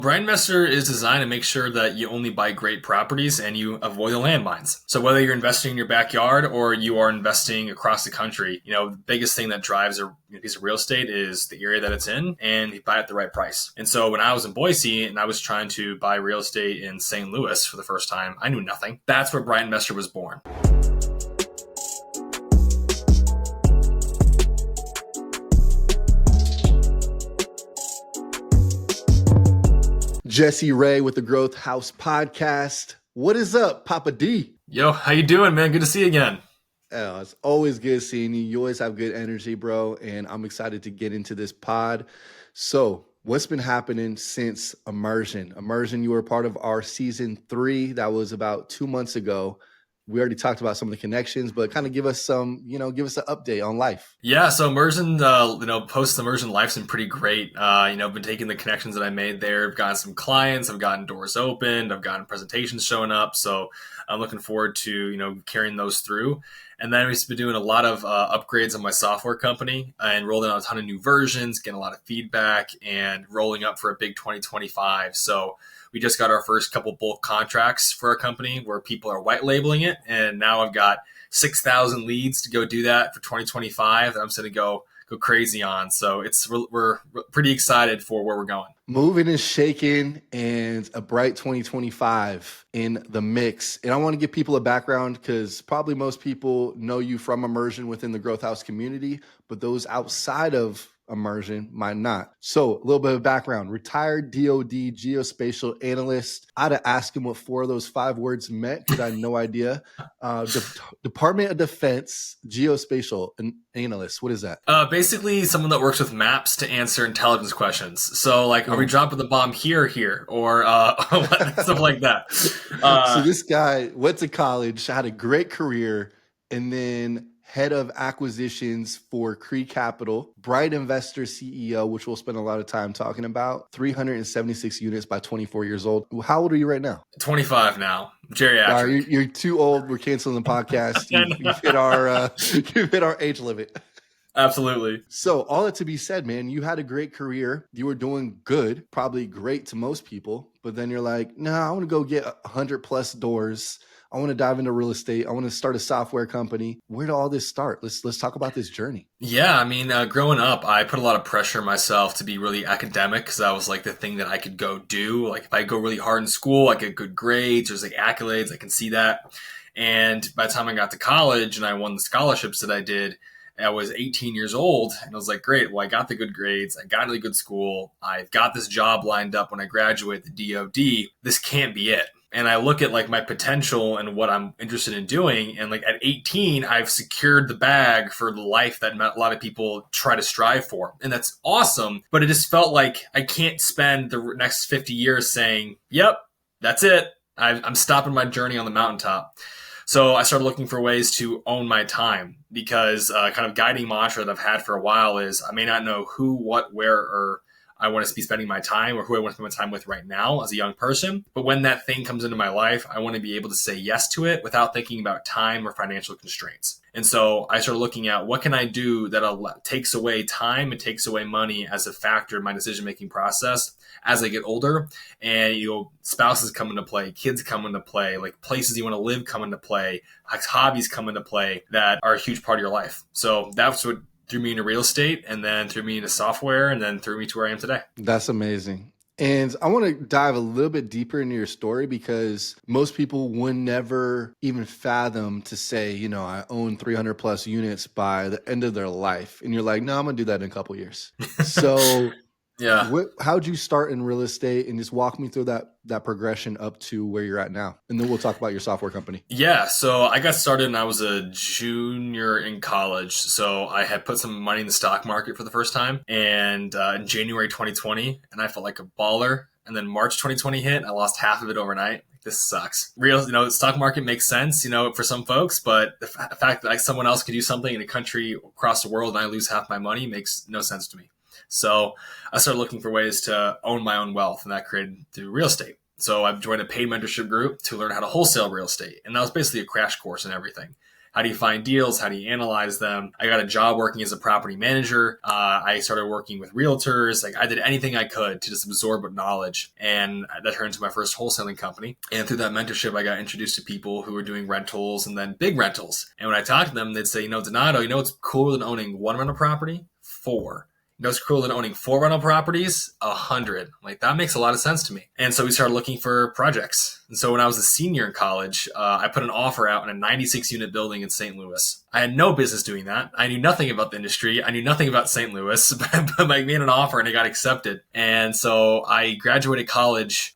Brand Investor is designed to make sure that you only buy great properties and you avoid the landmines. So whether you're investing in your backyard or you are investing across the country, the biggest thing that drives a piece of real estate is the area that it's in and you buy it at the right price. And so when I was in Boise and I was trying to buy real estate in St. Louis for the first time, I knew nothing. That's where Brand Investor was born. Jesse Ray with the Growth House Podcast. What is up, Papa D? Yo, how you doing, man? Good to see you again. Oh, it's always good seeing you. You always have good energy, bro, and I'm excited to get into this pod. So, what's been happening since Immersion? Immersion, you were part of our season 3. That was about 2 months ago. We already talked about some of the connections, but kind of give us give us an update on life. Yeah, so Immersion, post Immersion, life's been pretty great. I've been taking the connections that I made there. I've gotten some clients, I've gotten doors opened, I've gotten presentations showing up. So I'm looking forward to, carrying those through. And then we've been doing a lot of upgrades on my software company and rolling out a ton of new versions, getting a lot of feedback and rolling up for a big 2025. So we just got our first couple bulk contracts for our company where people are white labeling it. And now I've got 6,000 leads to go do that for 2025 that I'm just going to go crazy on. So we're pretty excited for where we're going. Moving and shaking and a bright 2025 in the mix. And I want to give people a background because probably most people know you from Immersion within the Growth House community, but those outside of Immersion might not. So a little bit of background: retired DoD geospatial analyst. I had to ask him what 4 of those 5 words meant because I had no idea. Department of Defense geospatial analyst. What is that? Basically someone that works with maps to answer intelligence questions. So are we dropping the bomb here, or stuff like that. So this guy went to college, had a great career, and then head of acquisitions for Cree Capital, Bright Investor CEO, which we'll spend a lot of time talking about, 376 units by 24 years old. How old are you right now? 25 now. Geriatric. You're too old. We're canceling the podcast. You've hit our age limit. Absolutely. So all that to be said, man, you had a great career. You were doing good, probably great to most people. But then you're like, I want to go get 100 plus doors. I want to dive into real estate. I want to start a software company. Where did all this start? Let's talk about this journey. Yeah, growing up, I put a lot of pressure on myself to be really academic because that was the thing that I could go do. If I go really hard in school, I get good grades. There's accolades. I can see that. And by the time I got to college and I won the scholarships that I did, I was 18 years old and I was like, great. Well, I got the good grades. I got a really good school. I've got this job lined up when I graduate the DoD. This can't be it. And I look at my potential and what I'm interested in doing. And at 18, I've secured the bag for the life that a lot of people try to strive for. And that's awesome. But it just felt like I can't spend the next 50 years saying, yep, that's it. I'm stopping my journey on the mountaintop. So I started looking for ways to own my time because kind of guiding mantra that I've had for a while is I may not know who, what, where, or I want to be spending my time or who I want to spend my time with right now as a young person. But when that thing comes into my life, I want to be able to say yes to it without thinking about time or financial constraints. And so I started looking at what can I do that takes away time and takes away money as a factor in my decision-making process as I get older. And, spouses come into play, kids come into play, places you want to live come into play, hobbies come into play that are a huge part of your life. So that's what threw me into real estate and then threw me into software and then threw me to where I am today. That's amazing. And I want to dive a little bit deeper into your story because most people would never even fathom to say, I own 300 plus units by the end of their life. And you're like, no, I'm going to do that in a couple of years. So yeah, how'd you start in real estate, and just walk me through that progression up to where you're at now? And then we'll talk about your software company. Yeah. So I got started when I was a junior in college. So I had put some money in the stock market for the first time and in January 2020, and I felt like a baller. And then March 2020 hit, I lost half of it overnight. This sucks. The stock market makes sense, for some folks, but the fact that someone else could do something in a country across the world and I lose half my money makes no sense to me. So I started looking for ways to own my own wealth, and that created through real estate. So I've joined a paid mentorship group to learn how to wholesale real estate. And that was basically a crash course in everything. How do you find deals? How do you analyze them? I got a job working as a property manager. I started working with realtors. Like I did anything I could to just absorb knowledge. And that turned into my first wholesaling company. And through that mentorship, I got introduced to people who were doing rentals and then big rentals. And when I talked to them, they'd say, Donato, what's cooler than owning one rental property? 4. It's cooler than owning 4 rental properties? 100. Like that makes a lot of sense to me. And so we started looking for projects. And so when I was a senior in college, I put an offer out in a 96 unit building in St. Louis. I had no business doing that. I knew nothing about the industry. I knew nothing about St. Louis, but I made an offer and it got accepted. And so I graduated college,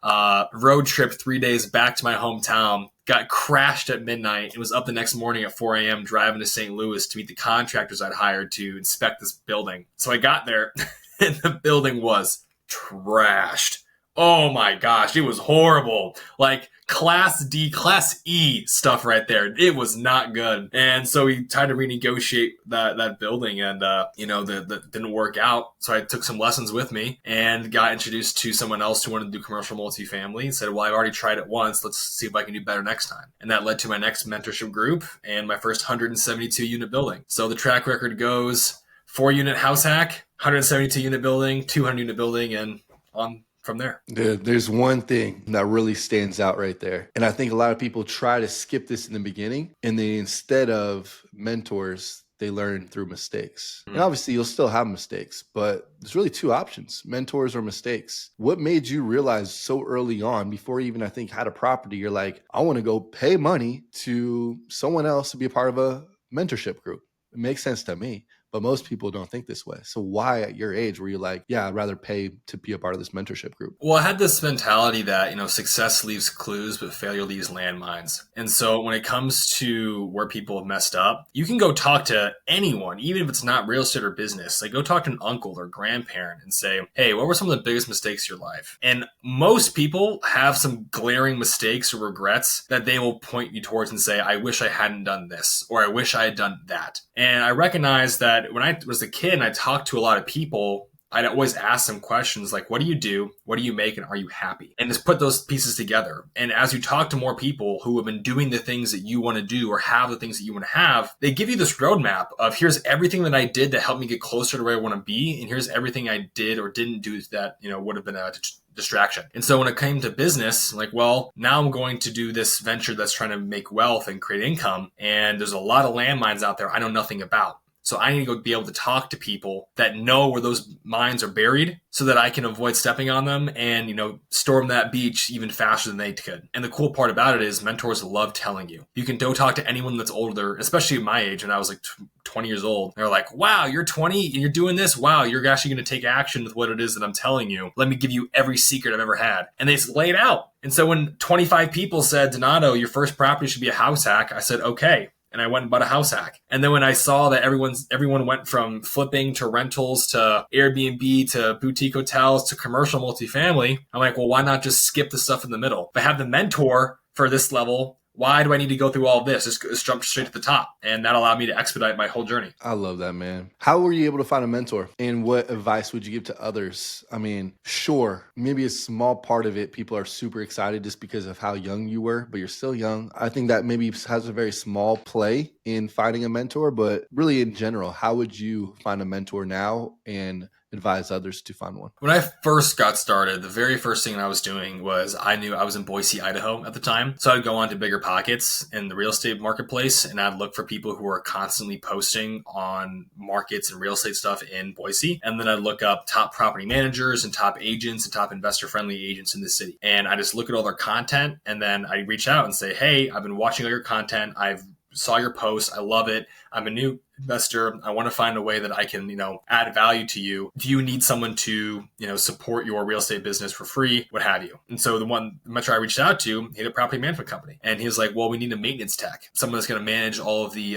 road trip 3 days back to my hometown, got crashed at midnight. It was up the next morning at 4 a.m. driving to St. Louis to meet the contractors I'd hired to inspect this building. So I got there and the building was trashed. Oh my gosh, it was horrible. Like class D, class E stuff right there. It was not good. And so we tried to renegotiate that building and, that didn't work out. So I took some lessons with me and got introduced to someone else who wanted to do commercial multifamily and said, well, I've already tried it once. Let's see if I can do better next time. And that led to my next mentorship group and my first 172 unit building. So the track record goes 4 unit house hack, 172 unit building, 200 unit building, and on from there. There's one thing that really stands out right there. And I think a lot of people try to skip this in the beginning. And then instead of mentors, they learn through mistakes. And obviously you'll still have mistakes, but there's really 2 options, mentors or mistakes. What made you realize so early on, before you even, I think, had a property, you're like, I want to go pay money to someone else to be a part of a mentorship group? It makes sense to me. But most people don't think this way. So why at your age were you like, yeah, I'd rather pay to be a part of this mentorship group? Well, I had this mentality that, success leaves clues, but failure leaves landmines. And so when it comes to where people have messed up, you can go talk to anyone, even if it's not real estate or business. Like go talk to an uncle or grandparent and say, hey, what were some of the biggest mistakes of your life? And most people have some glaring mistakes or regrets that they will point you towards and say, I wish I hadn't done this, or I wish I had done that. And I recognize that when I was a kid and I talked to a lot of people, I'd always ask them questions like, what do you do? What do you make? And are you happy? And just put those pieces together. And as you talk to more people who have been doing the things that you want to do or have the things that you want to have, they give you this roadmap of here's everything that I did that helped me get closer to where I want to be. And here's everything I did or didn't do that, would have been a distraction. And so when it came to business, like, well, now I'm going to do this venture that's trying to make wealth and create income. And there's a lot of landmines out there I know nothing about. So I need to go be able to talk to people that know where those mines are buried so that I can avoid stepping on them and, storm that beach even faster than they could. And the cool part about it is mentors love telling you. You can go talk to anyone that's older, especially my age when I was like 20 years old. They're like, wow, you're 20 and you're doing this? Wow, you're actually going to take action with what it is that I'm telling you. Let me give you every secret I've ever had. And they lay it out. And so when 25 people said, Donato, your first property should be a house hack, I said, okay. And I went and bought a house hack. And then when I saw that everyone went from flipping to rentals to Airbnb to boutique hotels to commercial multifamily, I'm like, well, why not just skip the stuff in the middle? If I have the mentor for this level, why do I need to go through all of this? Just jump straight to the top. And that allowed me to expedite my whole journey. I love that, man. How were you able to find a mentor? And what advice would you give to others? I mean, sure, maybe a small part of it, people are super excited just because of how young you were, but you're still young. I think that maybe has a very small play in finding a mentor, but really in general, how would you find a mentor now and advise others to find one? When I first got started, the very first thing I was doing was I knew I was in Boise, Idaho at the time. So I'd go on to Bigger Pockets in the real estate marketplace and I'd look for people who are constantly posting on markets and real estate stuff in Boise. And then I'd look up top property managers and top agents and top investor friendly agents in the city. And I just look at all their content and then I reach out and say, hey, I've been watching all your content. I've saw your post. I love it. I'm a new investor. I want to find a way that I can, add value to you. Do you need someone to, support your real estate business for free? What have you? And so the mentor I reached out to, he had a property management company. And he was like, well, we need a maintenance tech, someone that's going to manage all of the,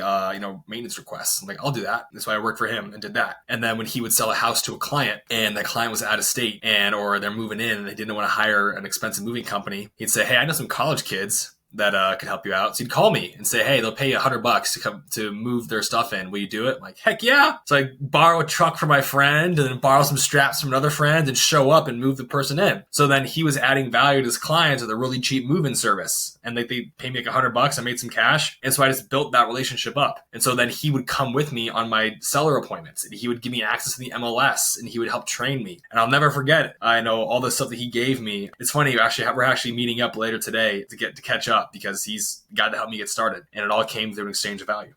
maintenance requests. I'm like, I'll do that. That's why I worked for him and did that. And then when he would sell a house to a client and that client was out of state or they're moving in and they didn't want to hire an expensive moving company, he'd say, hey, I know some college kids that could help you out. So he'd call me and say, hey, they'll pay you $100 to come to move their stuff in. Will you do it? I'm like, heck yeah. So I borrow a truck from my friend and then borrow some straps from another friend and show up and move the person in. So then he was adding value to his clients with a really cheap move-in service. And they pay me like $100. I made some cash. And so I just built that relationship up. And so then he would come with me on my seller appointments and he would give me access to the MLS and he would help train me. And I'll never forget it. I know all the stuff that he gave me. It's funny, we're actually meeting up later today to catch up because he's got to help me get started. And it all came through an exchange of value.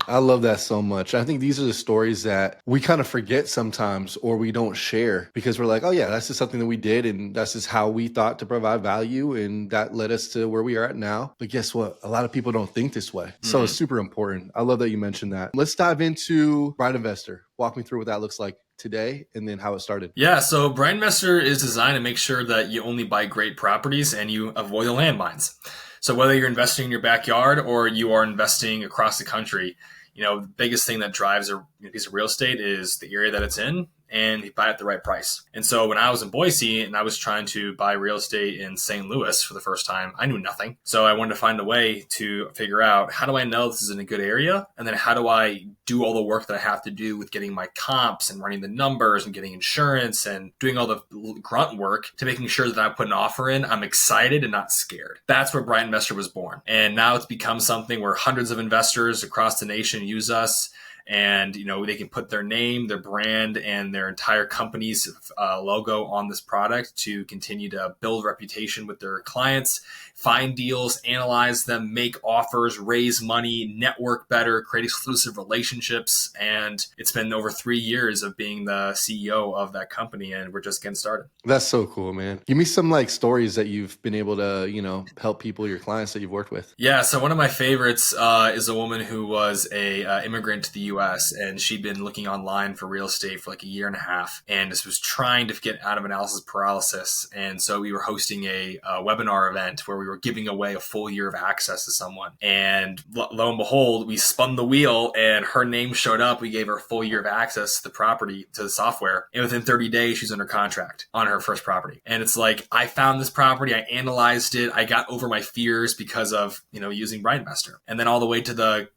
I love that so much. I think these are the stories that we kind of forget sometimes or we don't share because we're like, oh yeah, that's just something that we did and that's just how we thought to provide value and that led us to where we are at now. But guess what? A lot of people don't think this way. So it's super important. I love that you mentioned that. Let's dive into Bright Investor. Walk me through what that looks like today and then how it started. Yeah, so Bright Investor is designed to make sure that you only buy great properties and you avoid the landmines. So whether you're investing in your backyard or you are investing across the country, the biggest thing that drives a piece of real estate is the area that it's in and you buy it at the right price. And so when I was in Boise and I was trying to buy real estate in St. Louis for the first time, I knew nothing. So I wanted to find a way to figure out, how do I know this is in a good area? And then how do I do all the work that I have to do with getting my comps and running the numbers and getting insurance and doing all the grunt work to making sure that I put an offer in, I'm excited and not scared. That's where Bright Investor was born. And now it's become something where hundreds of investors across the nation use us. And, they can put their name, their brand, and their entire company's logo on this product to continue to build reputation with their clients, find deals, analyze them, make offers, raise money, network better, create exclusive relationships. And it's been over 3 years of being the CEO of that company, and we're just getting started. That's so cool, man. Give me some stories that you've been able to, help people, your clients that you've worked with. Yeah. So one of my favorites is a woman who was a immigrant to the U.S. and she'd been looking online for real estate for like a year and a half and just was trying to get out of analysis paralysis. And so we were hosting a webinar event where we were giving away a full year of access to someone. And lo and behold, we spun the wheel and her name showed up. We gave her a full year of access to the property, to the software. And within 30 days, she's under contract on her first property. And it's like, I found this property, I analyzed it, I got over my fears because of, using Bright Investor. And then all the way to the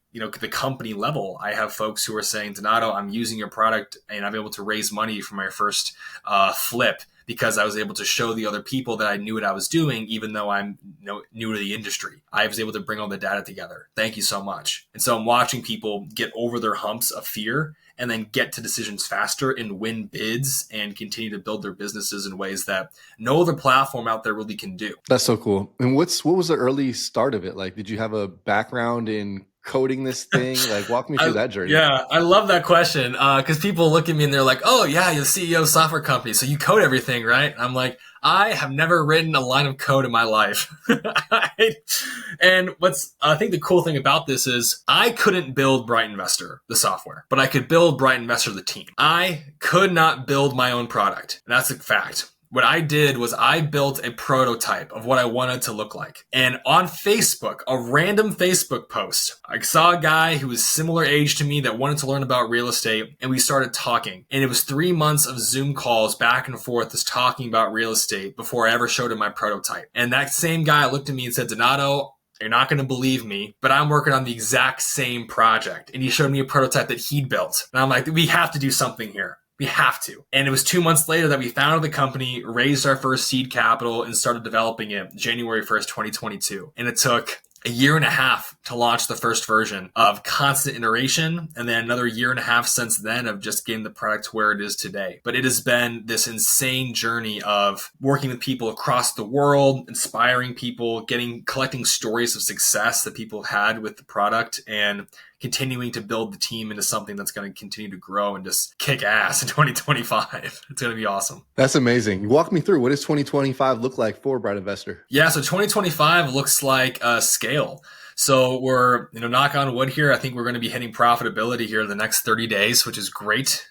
company level, I have folks who are saying, Donato, I'm using your product and I'm able to raise money for my first flip because I was able to show the other people that I knew what I was doing, even though I'm new to the industry. I was able to bring all the data together. Thank you so much. And so I'm watching people get over their humps of fear and then get to decisions faster and win bids and continue to build their businesses in ways that no other platform out there really can do. That's so cool. And what was the early start of it? Like, did you have a background in coding this thing? Like, walk me through that journey. Yeah, I love that question because people look at me and they're like, oh yeah, you're the CEO of a software company, so you code everything, right? I'm like, I have never written a line of code in my life. And I think the cool thing about this is I couldn't build Bright Investor, the software, but I could build Bright Investor, the team. I could not build my own product. That's a fact. What I did was I built a prototype of what I wanted to look like. And on Facebook, a random Facebook post, I saw a guy who was similar age to me that wanted to learn about real estate, and we started talking. And it was 3 months of Zoom calls back and forth just talking about real estate before I ever showed him my prototype. And that same guy looked at me and said, Donato, you're not going to believe me, but I'm working on the exact same project. And he showed me a prototype that he'd built. And I'm like, we have to do something here. We have to. And it was 2 months later that we founded the company, raised our first seed capital, and started developing it January 1st, 2022. And it took a year and a half to launch the first version of constant iteration, and then another year and a half since then of just getting the product to where it is today. But it has been this insane journey of working with people across the world, inspiring people, collecting stories of success that people have had with the product, and continuing to build the team into something that's going to continue to grow and just kick ass in 2025. It's going to be awesome. That's amazing. Walk me through, what does 2025 look like for Bright Investor? Yeah, so 2025 looks like a scale. So we're, knock on wood here, I think we're going to be hitting profitability here in the next 30 days, which is great,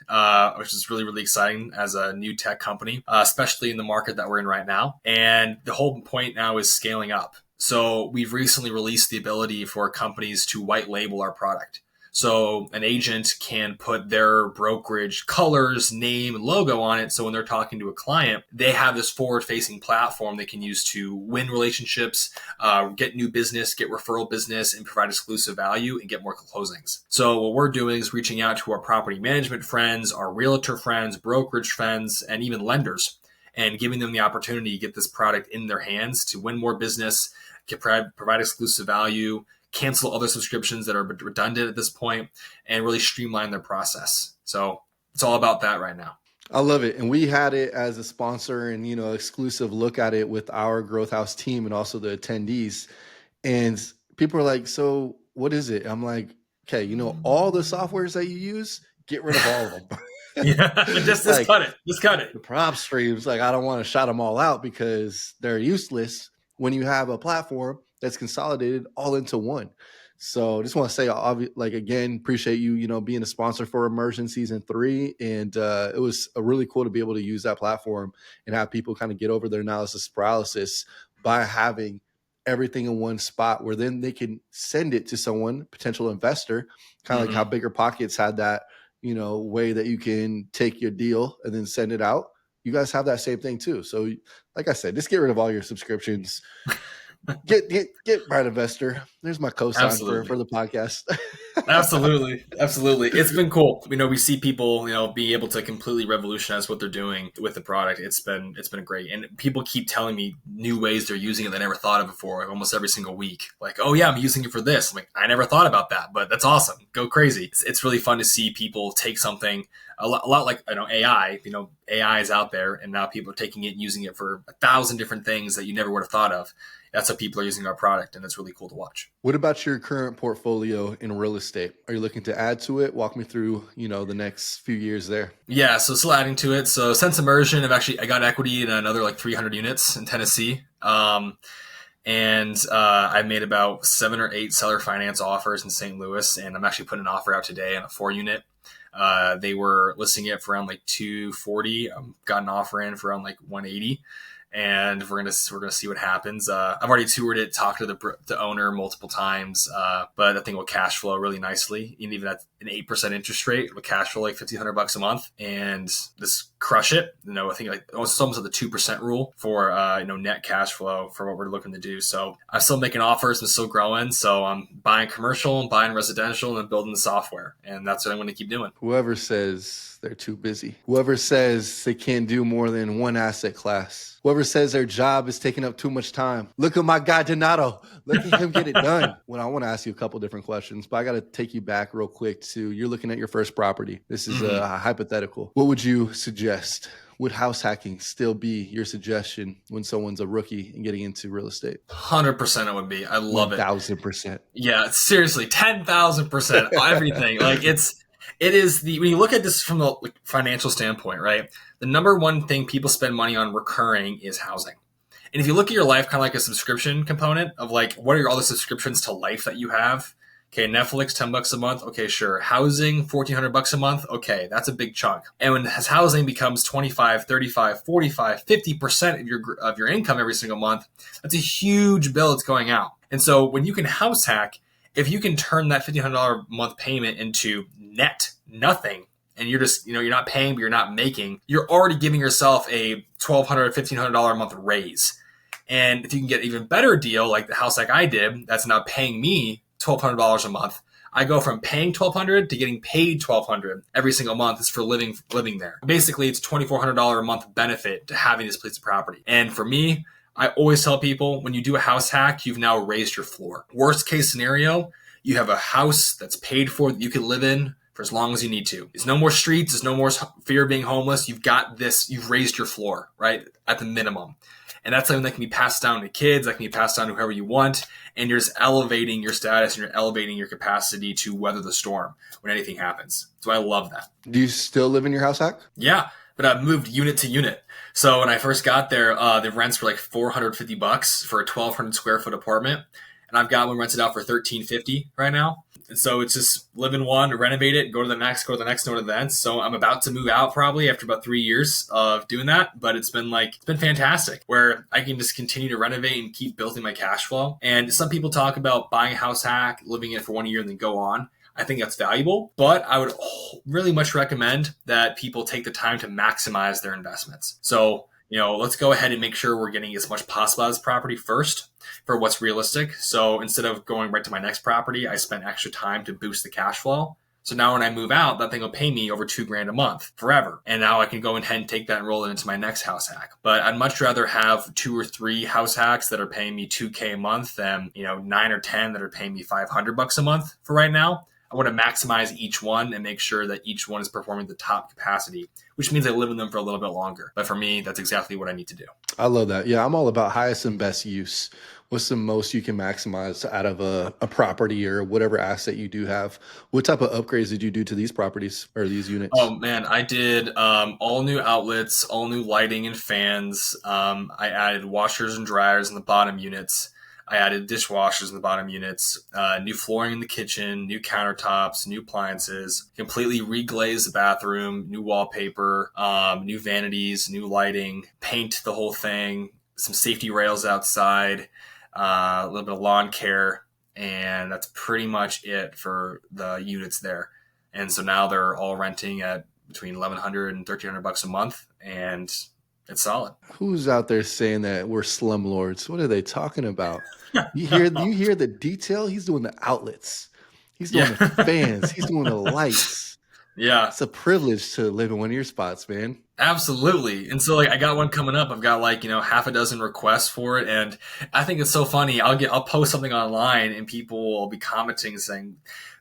which is really, really exciting as a new tech company, especially in the market that we're in right now. And the whole point now is scaling up. So we've recently released the ability for companies to white label our product. So an agent can put their brokerage colors, name, and logo on it. So when they're talking to a client, they have this forward-facing platform they can use to win relationships, get new business, get referral business, and provide exclusive value and get more closings. So what we're doing is reaching out to our property management friends, our realtor friends, brokerage friends, and even lenders, and giving them the opportunity to get this product in their hands to win more business, provide exclusive value, cancel other subscriptions that are redundant at this point, and really streamline their process. So it's all about that right now. I love it. And we had it as a sponsor and, exclusive look at it with our Growth House team and also the attendees. And people are like, so what is it? I'm like, okay, all the softwares that you use, get rid of all of them. Yeah, just cut it. Just cut it. The prop streams, like, I don't want to shout them all out because they're useless when you have a platform that's consolidated all into one. So just want to say, again, appreciate you, being a sponsor for Immersion Season 3. And it was really cool to be able to use that platform and have people kind of get over their analysis paralysis by having everything in one spot where then they can send it to someone, potential investor, kind of like how Bigger Pockets had that, way that you can take your deal and then send it out. You guys have that same thing too. So like I said, just get rid of all your subscriptions. Get Bright Investor. There's my cosign for the podcast. Absolutely. It's been cool. We see people, be able to completely revolutionize what they're doing with the product. It's been great. And people keep telling me new ways they're using it they never thought of before, like almost every single week. Like, oh yeah, I'm using it for this. I'm like, I never thought about that, but that's awesome. Go crazy. It's really fun to see people take something a lot like, AI, AI is out there and now people are taking it and using it for 1,000 different things that you never would have thought of. That's how people are using our product, and it's really cool to watch. What about your current portfolio in real estate? Are you looking to add to it? Walk me through, the next few years there. Yeah, so still adding to it. So since Immersion, I got equity in another like 300 units in Tennessee. And I made about 7 or 8 seller finance offers in St. Louis, and I'm actually putting an offer out today on a 4-unit. They were listing it for around like 240. Got an offer in for around like 180. And we're gonna see what happens. I've already toured it, talked to the owner multiple times, but that thing will cash flow really nicely. And even at an 8% interest rate, it will cash flow like $1,500 a month, and just crush it. I think like almost at the 2% rule for net cash flow for what we're looking to do. So I'm still making offers and still growing. So I'm buying commercial, and buying residential, and building the software, and that's what I'm going to keep doing. Whoever says they're too busy, whoever says they can't do more than one asset class, whoever says their job is taking up too much time. Look at my guy Donato. Look at him get it done. Well, I want to ask you a couple different questions, but I got to take you back real quick to you're looking at your first property. This is a hypothetical. What would you suggest? Would house hacking still be your suggestion when someone's a rookie and getting into real estate? 100% it would be. I love 1,000%. Yeah, seriously, 10,000%. Everything. Like it is when you look at this from a financial standpoint, right? The number one thing people spend money on recurring is housing. And if you look at your life kind of like a subscription component of like, what are all the subscriptions to life that you have? Okay, Netflix, $10 a month. Okay, sure. Housing, $1,400 a month. Okay, that's a big chunk. And when housing becomes 25, 35, 45, 50% of your income every single month, that's a huge bill that's going out. And so when you can house hack, if you can turn that $1,500 a month payment into net nothing, and you're just, you're not paying, but you're not making, you're already giving yourself a $1,200, $1,500 a month raise. And if you can get an even better deal, like the house hack I did, that's now paying me $1,200 a month. I go from paying $1,200 to getting paid $1,200 every single month. It's for living there. Basically, it's $2,400 a month benefit to having this piece of property. And for me, I always tell people, when you do a house hack, you've now raised your floor. Worst case scenario, you have a house that's paid for that you can live in for as long as you need to. There's no more streets. There's no more fear of being homeless. You've got this. You've raised your floor, right? At the minimum. And that's something that can be passed down to kids, that can be passed down to whoever you want. And you're just elevating your status and you're elevating your capacity to weather the storm when anything happens. So I love that. Do you still live in your house hack? Yeah, but I've moved unit to unit. So when I first got there, the rents were like $450 for a 1,200 square foot apartment. And I've got one rented out for $1,350 right now. And so it's just live in one, renovate it, go to the next, go to the next, go to the next. So I'm about to move out probably after about 3 years of doing that. But it's been fantastic where I can just continue to renovate and keep building my cash flow. And some people talk about buying a house hack, living it for 1 year and then go on. I think that's valuable, but I would really much recommend that people take the time to maximize their investments. So, let's go ahead and make sure we're getting as much possible out of this property first for what's realistic. So instead of going right to my next property, I spent extra time to boost the cash flow. So now when I move out, that thing will pay me over $2,000 a month forever. And now I can go ahead and take that and roll it into my next house hack. But I'd much rather have 2 or 3 house hacks that are paying me $2,000 a month than, 9 or 10 that are paying me $500 a month for right now. I want to maximize each one and make sure that each one is performing the top capacity, which means I live in them for a little bit longer. But for me, that's exactly what I need to do. I love that. Yeah, I'm all about highest and best use. What's the most you can maximize out of a property or whatever asset you do have? What type of upgrades did you do to these properties or these units? Oh man, I did all new outlets, all new lighting and fans. I added washers and dryers in the bottom units. I added dishwashers in the bottom units, new flooring in the kitchen, new countertops, new appliances, completely reglazed the bathroom, new wallpaper, new vanities, new lighting, paint the whole thing, some safety rails outside, a little bit of lawn care, and that's pretty much it for the units there. And so now they're all renting at between 1,100 and $1,300 a month, and it's solid. Who's out there saying that we're slumlords? What are they talking about? You hear the detail? He's doing the outlets. He's doing the Yeah. fans. He's doing the lights. Yeah. It's a privilege to live in one of your spots, man. Absolutely. And so like I got one coming up. I've got like, half a dozen requests for it. And I think it's so funny. I'll post something online and people will be commenting saying,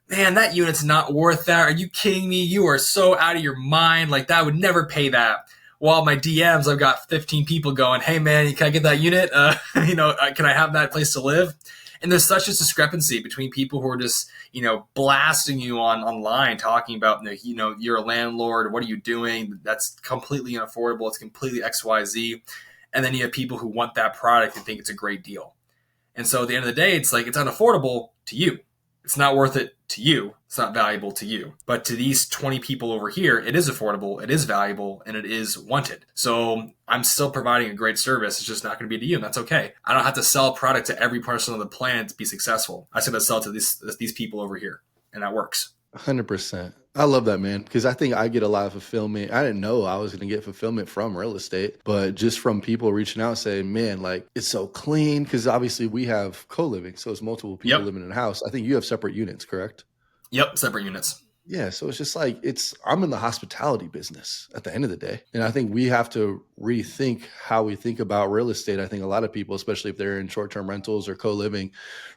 man, that unit's not worth that. Are you kidding me? You are so out of your mind. Like that would never pay that. While my DMs, I've got 15 people going, hey man, can I get that unit? Can I have that place to live? And there's such a discrepancy between people who are just, blasting you online, talking about, you're a landlord. What are you doing? That's completely unaffordable. It's completely XYZ. And then you have people who want that product and think it's a great deal. And so at the end of the day, it's like, it's unaffordable to you. It's not worth it to you. It's not valuable to you. But to these 20 people over here, it is affordable, it is valuable, and it is wanted. So I'm still providing a great service. It's just not going to be to you, and that's okay. I don't have to sell a product to every person on the planet to be successful. I just have to sell to these people over here, and that works. 100%. I love that, man, because I think I get a lot of fulfillment. I didn't know I was going to get fulfillment from real estate, but just from people reaching out saying, man, like it's so clean. Because obviously we have co-living. So it's multiple people Yep. living in a house. I think you have separate units, correct? Yep. Separate units. Yeah, so it's just like I'm in the hospitality business at the end of the day. And I think we have to rethink how we think about real estate. I think a lot of people, especially if they're in short-term rentals or co-living,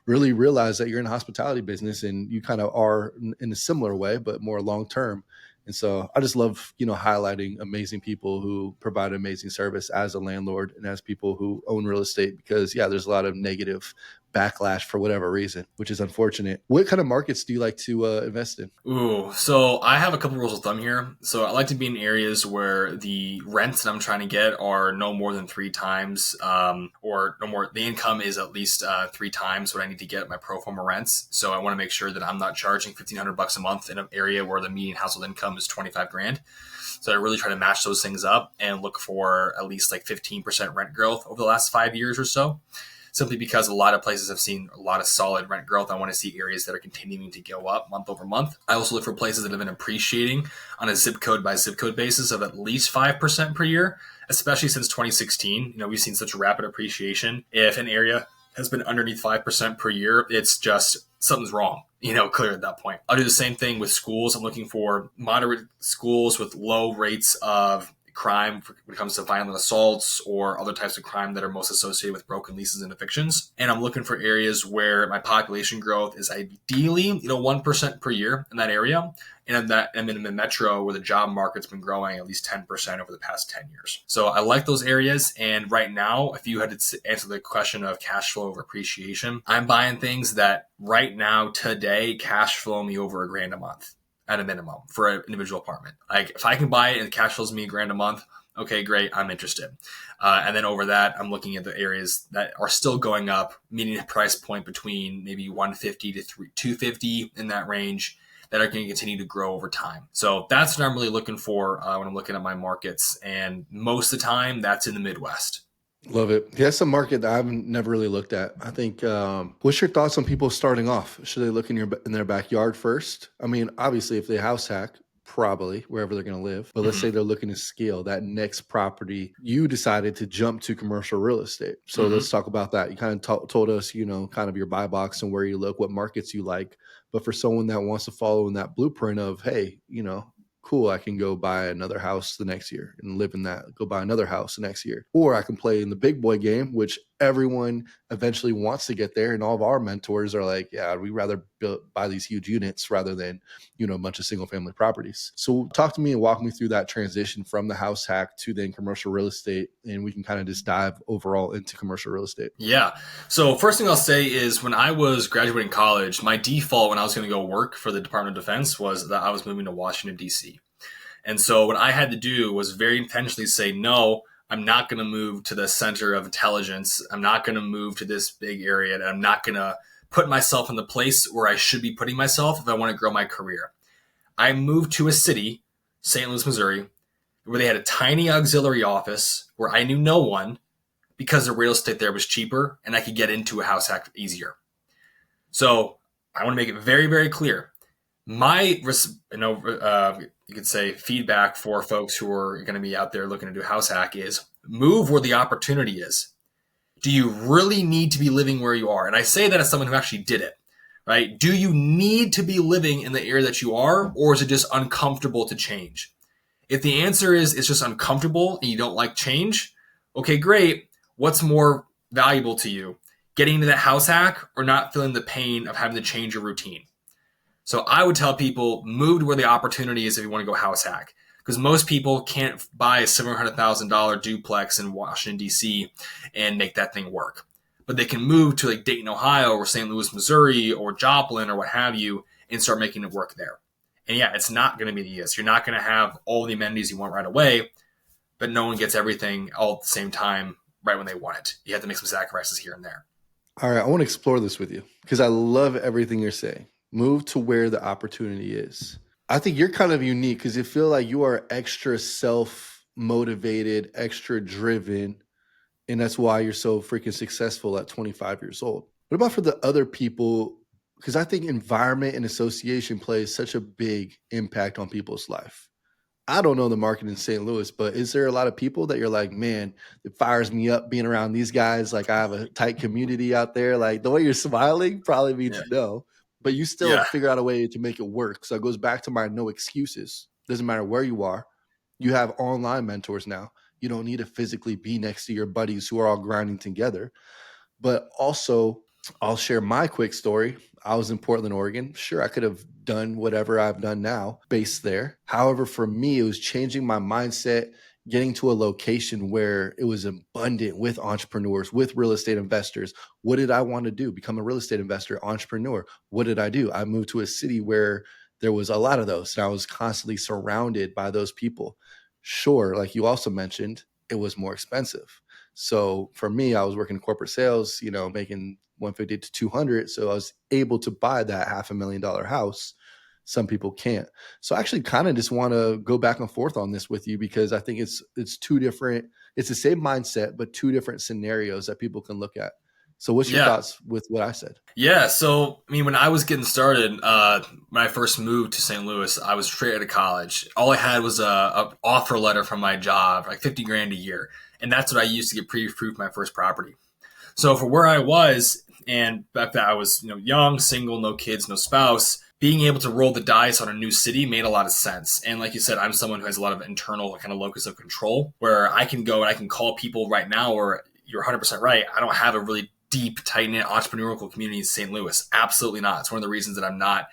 really realize that you're in the hospitality business and you kind of are in a similar way, but more long-term. And so I just love, highlighting amazing people who provide amazing service as a landlord and as people who own real estate because, yeah, there's a lot of negative backlash for whatever reason, which is unfortunate. What kind of markets do you like to invest in? Ooh, so I have a couple rules of thumb here. So I like to be in areas where the rents that I'm trying to get are no more than 3 times, or no more. The income is at least 3 times what I need to get my pro forma rents. So I want to make sure that I'm not charging $1,500 a month in an area where the median household income is 25 grand. So I really try to match those things up and look for at least like 15% rent growth over the last 5 years or so. Simply because a lot of places have seen a lot of solid rent growth. I want to see areas that are continuing to go up month over month. I also look for places that have been appreciating on a zip code by zip code basis of at least 5% per year, especially since 2016. We've seen such rapid appreciation. If an area has been underneath 5% per year, it's just something's wrong, clear at that point. I'll do the same thing with schools. I'm looking for moderate schools with low rates of crime when it comes to violent assaults or other types of crime that are most associated with broken leases and evictions. And I'm looking for areas where my population growth is ideally, 1% per year in that area. And I'm in a metro where the job market's been growing at least 10% over the past 10 years. So I like those areas. And right now, if you had to answer the question of cash flow over appreciation, I'm buying things that right now, today, cash flow me over $1,000 a month at a minimum for an individual apartment. Like if I can buy it and it cash flows me $1,000 a month, okay, great, I'm interested. And then over that, I'm looking at the areas that are still going up, meaning a price point between maybe 150 to 250 in that range that are going to continue to grow over time. So that's what I'm really looking for when I'm looking at my markets. And most of the time, that's in the Midwest. Love it. Yeah, that's a market that I've never really looked at. I think. What's your thoughts on people starting off? Should they look in their backyard first? I mean, obviously, if they house hack, probably wherever they're going to live. But let's say Hmm. they're looking to scale that next property. You decided to jump to commercial real estate. So let's Hmm. talk about that. You kind of told us, kind of your buy box and where you look, what markets you like. But for someone that wants to follow in that blueprint of, hey, cool, I can go buy another house the next year and live in that, go buy another house the next year. Or I can play in the big boy game, which everyone eventually wants to get there. And all of our mentors are like, yeah, we rather buy these huge units rather than, a bunch of single family properties. So talk to me and walk me through that transition from the house hack to then commercial real estate. And we can kind of just dive overall into commercial real estate. Yeah. So first thing I'll say is when I was graduating college, my default when I was going to go work for the Department of Defense was that I was moving to Washington, D.C. And so what I had to do was very intentionally say, no, I'm not going to move to the center of intelligence. I'm not going to move to this big area. And I'm not going to put myself in the place where I should be putting myself if I want to grow my career. I moved to a city, St. Louis, Missouri, where they had a tiny auxiliary office where I knew no one because the real estate there was cheaper and I could get into a house hack easier. So I want to make it very, very clear. My, you could say feedback for folks who are going to be out there looking to do house hack is move where the opportunity is. Do you really need to be living where you are? And I say that as someone who actually did it, right? Do you need to be living in the area that you are, or is it just uncomfortable to change? If the answer is it's just uncomfortable and you don't like change, okay, great. What's more valuable to you? Getting into that house hack or not feeling the pain of having to change your routine? So I would tell people move to where the opportunity is if you want to go house hack. Because most people can't buy a $700,000 duplex in Washington, D.C. and make that thing work. But they can move to like Dayton, Ohio or St. Louis, Missouri or Joplin or what have you and start making it work there. And yeah, it's not going to be the easiest. You're not going to have all the amenities you want right away, but no one gets everything all at the same time right when they want it. You have to make some sacrifices here and there. All right, I want to explore this with you because I love everything you're saying. Move to where the opportunity is. I think you're kind of unique because you feel like you are extra self motivated, extra driven, and that's why you're so freaking successful at 25 years old. What about for the other people? Because I think environment and association plays such a big impact on people's life. I don't know the market in St. Louis, but is there a lot of people that you're like, man, it fires me up being around these guys? Like I have a tight community out there. Like the way you're smiling probably Yeah. means no, but you still Yeah. figure out a way to make it work. So it goes back to my no excuses. Doesn't matter where you are. You have online mentors now. You don't need to physically be next to your buddies who are all grinding together. But also, I'll share my quick story. I was in Portland, Oregon. Sure, I could have done whatever I've done now based there. However, for me, it was changing my mindset, getting to a location where it was abundant with entrepreneurs, with real estate investors. What did I want to do? Become a real estate investor, entrepreneur. What did I do? I moved to a city where there was a lot of those, and I was constantly surrounded by those people. Sure, like you also mentioned, it was more expensive. So for me, I was working corporate sales, making 150 to 200. So I was able to buy that $500,000 house. Some people can't. So I actually kind of just want to go back and forth on this with you because I think it's two different, it's the same mindset, but two different scenarios that people can look at. So what's your Yeah. thoughts with what I said? Yeah, so I mean, when I was getting started, when I first moved to St. Louis, I was straight out of college. All I had was a offer letter from my job, like 50 grand a year, and that's what I used to get pre-approved my first property. So for where I was, and back then I was young, single, no kids, no spouse. Being able to roll the dice on a new city made a lot of sense. And like you said, I'm someone who has a lot of internal kind of locus of control, where I can go and I can call people right now. Or you're 100% right. I don't have a really deep, tight knit entrepreneurial community in St. Louis. Absolutely not. It's one of the reasons that I'm not,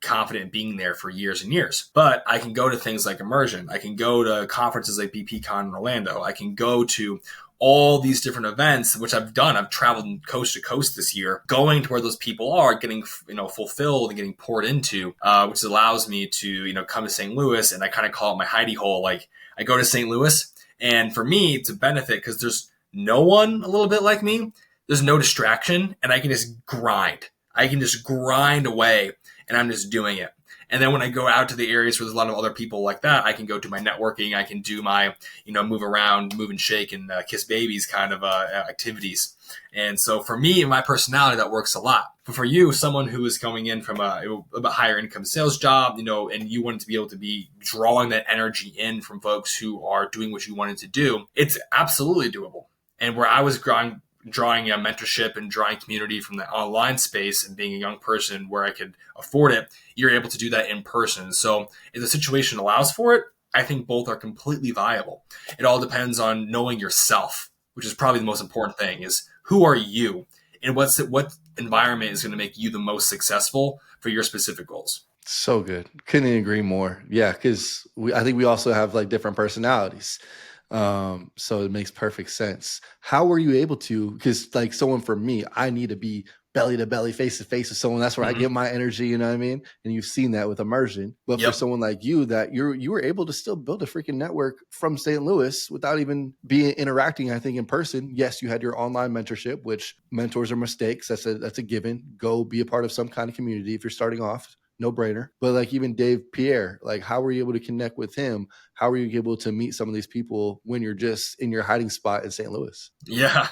confident in being there for years and years. But I can go to things like Immersion. I can go to conferences like BPCon in Orlando. I can go to all these different events, which I've done. I've traveled coast to coast this year, going to where those people are, getting fulfilled and getting poured into, which allows me to come to St. Louis, and I kind of call it my hidey hole. Like I go to St. Louis, and for me, it's a benefit because there's no one a little bit like me. There's no distraction, and I can just grind. I can just grind away, and I'm just doing it. And then when I go out to the areas where there's a lot of other people like that, I can go do my networking. I can do my, move around, move and shake and kiss babies kind of activities. And so for me and my personality, that works a lot. But for you, someone who is coming in from a higher income sales job, and you wanted to be able to be drawing that energy in from folks who are doing what you wanted to do, it's absolutely doable. And where I was drawing a mentorship and drawing community from the online space and being a young person where I could afford it, you're able to do that in person. So if the situation allows for it, I think both are completely viable. It all depends on knowing yourself, which is probably the most important thing, is who are you and what environment is going to make you the most successful for your specific goals. So good. Couldn't agree more. Yeah, because I think we also have like different personalities. So it makes perfect sense. How were you able to, because like someone for me, I need to be belly to belly, face to face with someone. That's where I get my energy, you know what I mean? And you've seen that with immersion. But for someone like you, that you were able to still build a freaking network from St. Louis without even interacting, I think, in person. Yes, you had your online mentorship, which mentors are mistakes. That's a given. Go be a part of some kind of community if you're starting off. No brainer. But like even Dave Pierre, like how were you able to connect with him? How were you able to meet some of these people when you're just in your hiding spot in St. Louis? Yeah.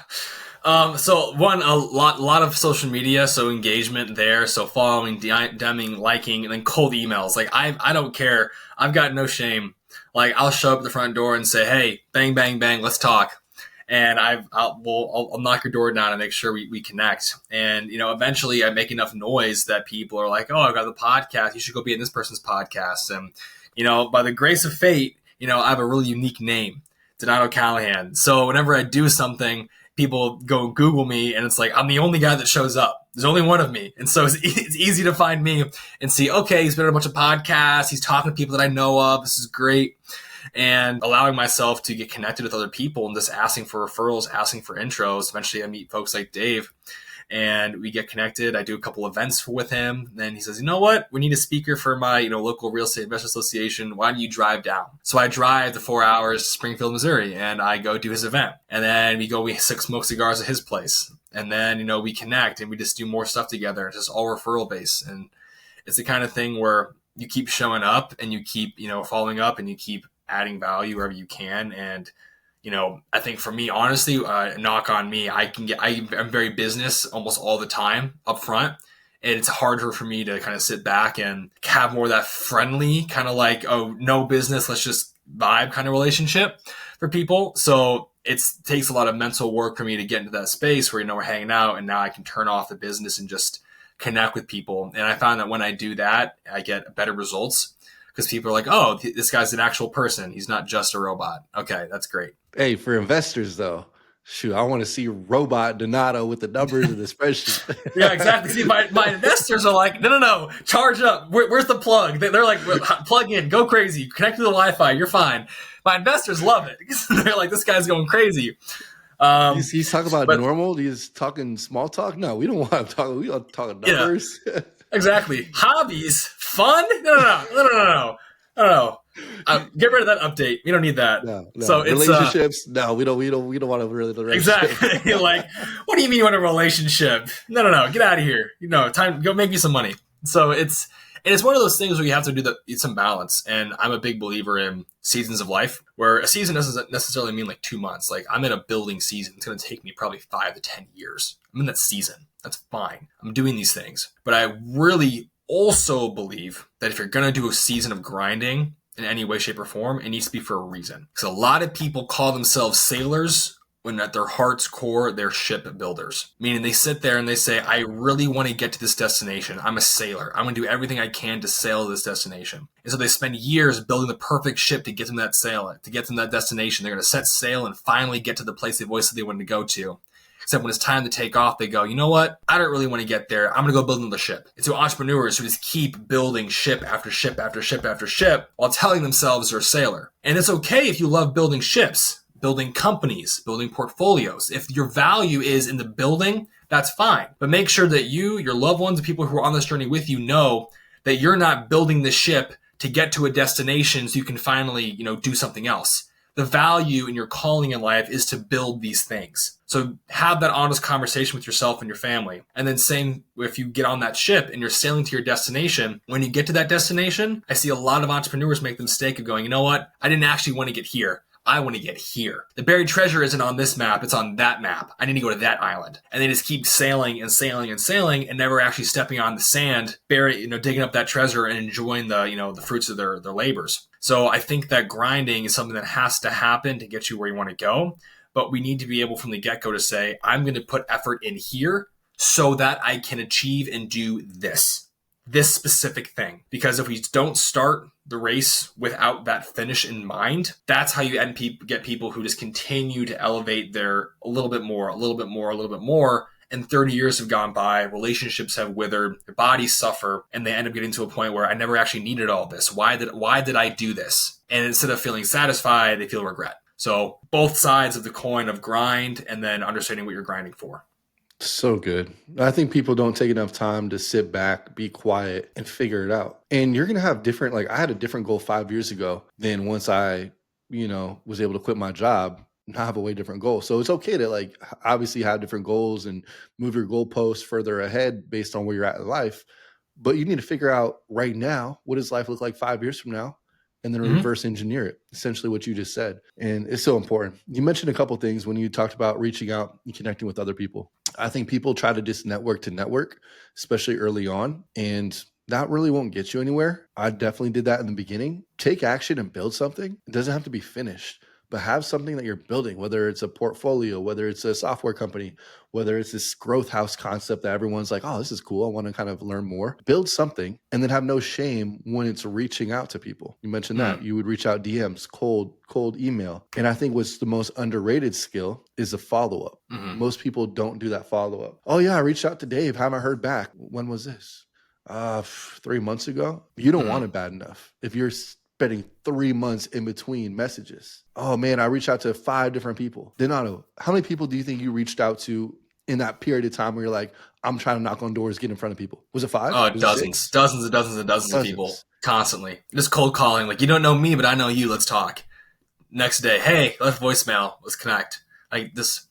So one, a lot of social media, so engagement there. So following, DMing, liking, and then cold emails. Like I don't care. I've got no shame. Like I'll show up at the front door and say, hey, bang, bang, bang, let's talk. And I'll knock your door down and make sure we connect. And, eventually I make enough noise that people are like, oh, I've got the podcast. You should go be in this person's podcast. And, by the grace of fate, I have a really unique name, Donato Callahan. So whenever I do something, people go Google me and it's like, I'm the only guy that shows up. There's only one of me. And so it's easy to find me and see, okay, he's been on a bunch of podcasts. He's talking to people that I know of. This is great. And allowing myself to get connected with other people and just asking for referrals, asking for intros. Eventually I meet folks like Dave and we get connected. I do a couple events with him. Then he says, you know what? We need a speaker for my, local real estate investment association. Why don't you drive down? So I drive the 4 hours to Springfield, Missouri, and I go do his event. And then we smoke cigars at his place. And then, we connect and we just do more stuff together. It's just all referral based. And it's the kind of thing where you keep showing up and you keep, following up and you keep adding value wherever you can. And, I think for me, honestly, knock on me, I'm very business almost all the time up front. And it's harder for me to kind of sit back and have more of that friendly kind of like, oh, no business, let's just vibe kind of relationship for people. So it takes a lot of mental work for me to get into that space where, we're hanging out and now I can turn off the business and just connect with people. And I found that when I do that, I get better results. Because people are like, oh, this guy's an actual person. He's not just a robot. Okay, that's great. Hey, for investors, though, shoot, I want to see robot Donato with the numbers in the spreadsheet. Yeah, exactly. See, my investors are like, no, charge up. Where's the plug? They're like, plug in, go crazy, connect to the Wi-Fi, you're fine. My investors love it. They're like, this guy's going crazy. He's talking about normal. He's talking small talk. No, we don't want to talk. We want to talk numbers. Yeah. Exactly. Hobbies, fun? No. Get rid of that update. We don't need that. No. So it's relationships. No, we don't want to really. Exactly. Like, what do you mean you want a relationship? No. Get out of here. Time. Go make me some money. So it's one of those things where you have to do some balance. And I'm a big believer in seasons of life, where a season doesn't necessarily mean like 2 months. Like I'm in a building season. It's going to take me probably 5 to 10 years. I'm in that season. That's fine. I'm doing these things. But I really also believe that if you're going to do a season of grinding in any way, shape, or form, it needs to be for a reason. Because a lot of people call themselves sailors when at their heart's core, they're ship builders. Meaning they sit there and they say, I really want to get to this destination. I'm a sailor. I'm going to do everything I can to sail to this destination. And so they spend years building the perfect ship to get them that sail, to get them that destination. They're going to set sail and finally get to the place they've always said they wanted to go to. Except when it's time to take off, they go, you know what? I don't really want to get there. I'm going to go build another ship. And so entrepreneurs who just keep building ship after ship after ship after ship while telling themselves they're a sailor. And it's okay if you love building ships, building companies, building portfolios. If your value is in the building, that's fine. But make sure that you, your loved ones, the people who are on this journey with you know that you're not building the ship to get to a destination so you can finally, do something else. the value in your calling in life is to build these things. So have that honest conversation with yourself and your family. And then same if you get on that ship and you're sailing to your destination, when you get to that destination, I see a lot of entrepreneurs make the mistake of going, you know what? I didn't actually want to get here. I want to get here. The buried treasure isn't on this map. It's on that map. I need to go to that island. And they just keep sailing and sailing and sailing and never actually stepping on the sand, digging up that treasure and enjoying the fruits of their labors. So I think that grinding is something that has to happen to get you where you want to go. But we need to be able from the get-go to say, I'm going to put effort in here so that I can achieve and do this specific thing. Because if we don't start the race without that finish in mind, that's how you get people who just continue to elevate their a little bit more. And 30 years have gone by, relationships have withered, their bodies suffer, and they end up getting to a point where I never actually needed all this. Why did I do this? And instead of feeling satisfied, they feel regret. So both sides of the coin of grind and then understanding what you're grinding for. So good. I think people don't take enough time to sit back, be quiet, and figure it out. And you're going to have different, I had a different goal 5 years ago than once I, was able to quit my job. Now I have a way different goal. So it's okay to obviously have different goals and move your goalposts further ahead based on where you're at in life. But you need to figure out right now, what does life look like 5 years from now? And then reverse engineer it, essentially what you just said. And it's so important. You mentioned a couple of things when you talked about reaching out and connecting with other people. I think people try to just network to network, especially early on, and that really won't get you anywhere. I definitely did that in the beginning. Take action and build something. It doesn't have to be finished, but have something that you're building, whether it's a portfolio, whether it's a software company, whether it's this growth house concept that everyone's like, oh, this is cool. I want to kind of learn more. Build something and then have no shame when it's reaching out to people. You mentioned that you would reach out DMs, cold email. And I think what's the most underrated skill is a follow-up. Most people don't do that follow-up. Oh yeah, I reached out to Dave. Haven't heard back. When was this? 3 months ago. You don't want it bad enough. If you're spending 3 months in between messages. Oh man, I reached out to 5 different people. Donato, how many people do you think you reached out to in that period of time where you're like, I'm trying to knock on doors, get in front of people? Was it 5? Oh, dozens of people constantly. Just cold calling. Like, you don't know me, but I know you. Let's talk. Next day, hey, left voicemail. Let's connect. Like this,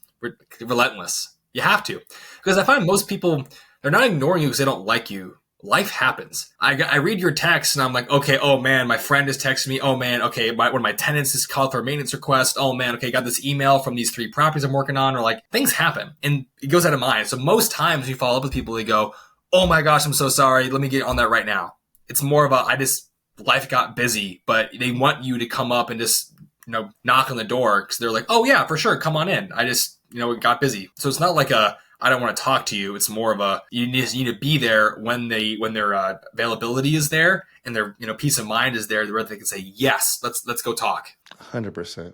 relentless. You have to. Because I find most people, they're not ignoring you because they don't like you. Life happens. I read your text and I'm like, okay, oh man, my friend has texted me. Oh man, okay, one of my tenants has called for a maintenance request. Oh man, okay, got this email from these 3 properties I'm working on. Or like, things happen and it goes out of mind. So most times when you follow up with people, they go, oh my gosh, I'm so sorry. Let me get on that right now. It's more of life got busy, but they want you to come up and just, knock on the door because they're like, oh yeah, for sure, come on in. It got busy. So it's not like I don't want to talk to you. It's more of you need to be there when their availability is there and their peace of mind is there, where they can say yes, let's go talk. 100%.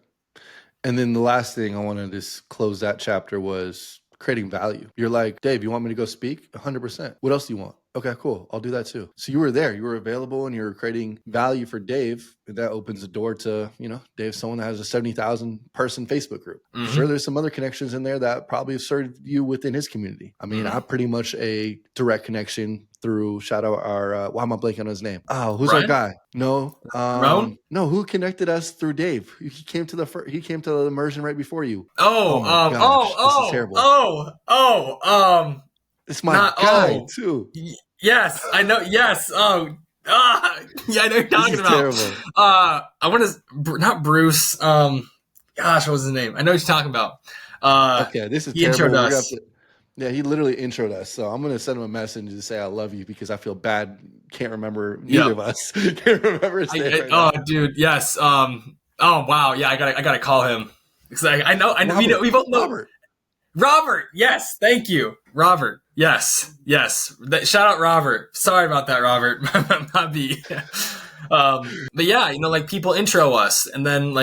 And then the last thing I want to just close that chapter was creating value. You're like, Dave, you want me to go speak? 100%. What else do you want? Okay, cool. I'll do that too. So you were there, you were available, and you're creating value for Dave. And that opens the door to, Dave's someone that has a 70,000 person Facebook group. Sure, there's some other connections in there that probably have served you within his community. I mean, I'm pretty much a direct connection through, shout out our, why am I blanking on his name? Oh, who's Brian? our guy? No. Ramon? No, who connected us through Dave? He came to the immersion right before you. This is terrible. It's my guy too. Yes, I know. Yes. Yeah, I know you're talking about. Terrible. I want to not Bruce. Gosh, what was his name? I know what you're talking about. Okay, this is he terrible. Introed us. He literally introed us. So I'm gonna send him a message to say I love you because I feel bad. Can't remember neither of us. Can't remember his name. Dude, yes. Oh wow, yeah. I gotta call him because I know. We both know Robert. Yes, thank you, Robert. Yes. Shout out Robert. Sorry about that, Robert. Not me. But yeah, people intro us and then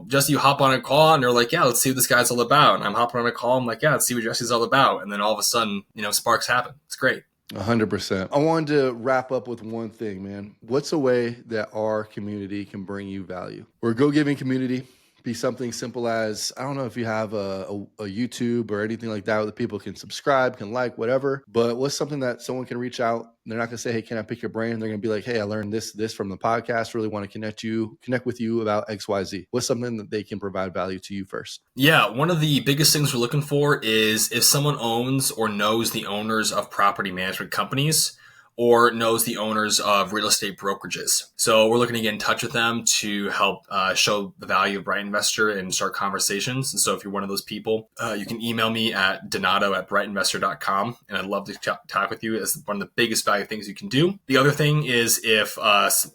just you hop on a call and they're like, yeah, let's see what this guy's all about. And I'm hopping on a call. I'm like, yeah, let's see what Jesse's all about. And then all of a sudden, sparks happen. It's great. 100%. I wanted to wrap up with one thing, man. What's a way that our community can bring you value? We're a go-giving community. be something simple as, I don't know if you have a YouTube or anything like that that people can subscribe, can like, whatever. But what's something that someone can reach out? They're not going to say, hey, can I pick your brain? They're going to be like, hey, I learned this from the podcast. Really want to connect with you about XYZ. What's something that they can provide value to you first? Yeah, one of the biggest things we're looking for is if someone owns or knows the owners of property management companies or knows the owners of real estate brokerages. So we're looking to get in touch with them to help show the value of Bright Investor and start conversations. And so if you're one of those people, you can email me at donato@brightinvestor.com. And I'd love to talk with you as one of the biggest value things you can do. The other thing is if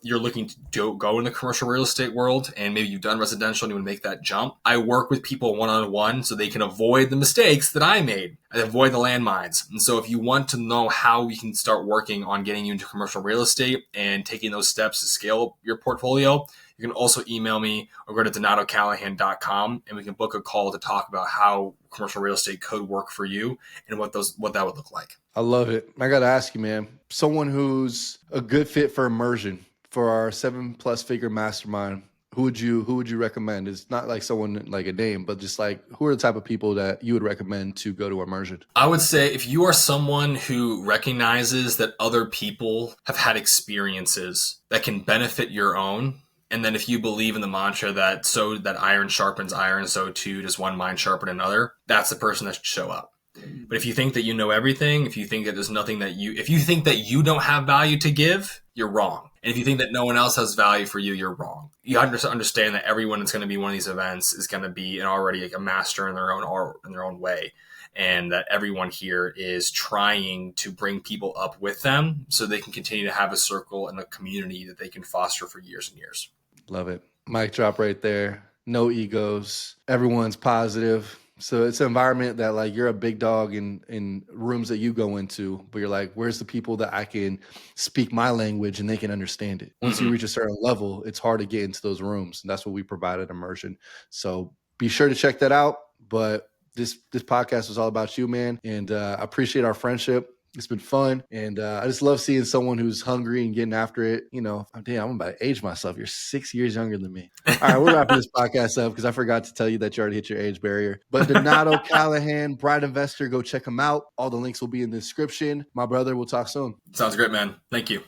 you're looking to go in the commercial real estate world and maybe you've done residential and you want to make that jump, I work with people one-on-one so they can avoid the mistakes that I made and avoid the landmines. And so if you want to know how we can start working on getting you into commercial real estate and taking those steps to scale your portfolio, you can also email me or go to donatocallahan.com and we can book a call to talk about how commercial real estate could work for you and what that would look like. I love it. I got to ask you, man, someone who's a good fit for immersion for our 7+ figure mastermind, who would you recommend? It's not like someone like a name, but just like, who are the type of people that you would recommend to go to immersion? I would say if you are someone who recognizes that other people have had experiences that can benefit your own, and then if you believe in the mantra that iron sharpens iron, so too does one mind sharpen another, that's the person that should show up. But if you think that you know everything, if you think that there's nothing if you think that you don't have value to give, you're wrong. And if you think that no one else has value for you, you're wrong. You have to understand that everyone that's going to be one of these events is going to be already like a master in their own art, in their own way. And that everyone here is trying to bring people up with them so they can continue to have a circle and a community that they can foster for years and years. Love it. Mic drop right there. No egos. Everyone's positive. So it's an environment that like you're a big dog in rooms that you go into, but you're like, where's the people that I can speak my language and they can understand it? Once you reach a certain level, it's hard to get into those rooms. And that's what we provide at Immersion. So be sure to check that out. But this podcast was all about you, man. And I appreciate our friendship. It's been fun. And I just love seeing someone who's hungry and getting after it. You know, damn, I'm about to age myself. You're 6 years younger than me. All right, we're wrapping this podcast up because I forgot to tell you that you already hit your age barrier. But Donato Callahan, Bright Investor, go check him out. All the links will be in the description. My brother, we'll talk soon. Sounds great, man. Thank you.